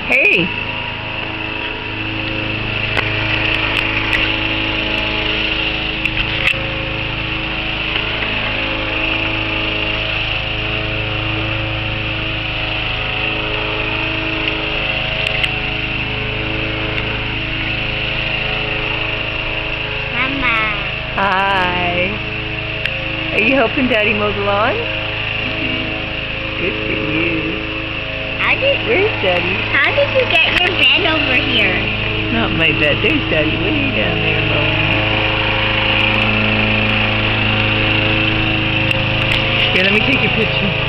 Hey! Mama. Hi. Are you helping Daddy mow the lawn? Good for you. Where's Daddy? How did you get your bed over here? Not my bed. There's Daddy way down there mowing. Here, let me take your picture.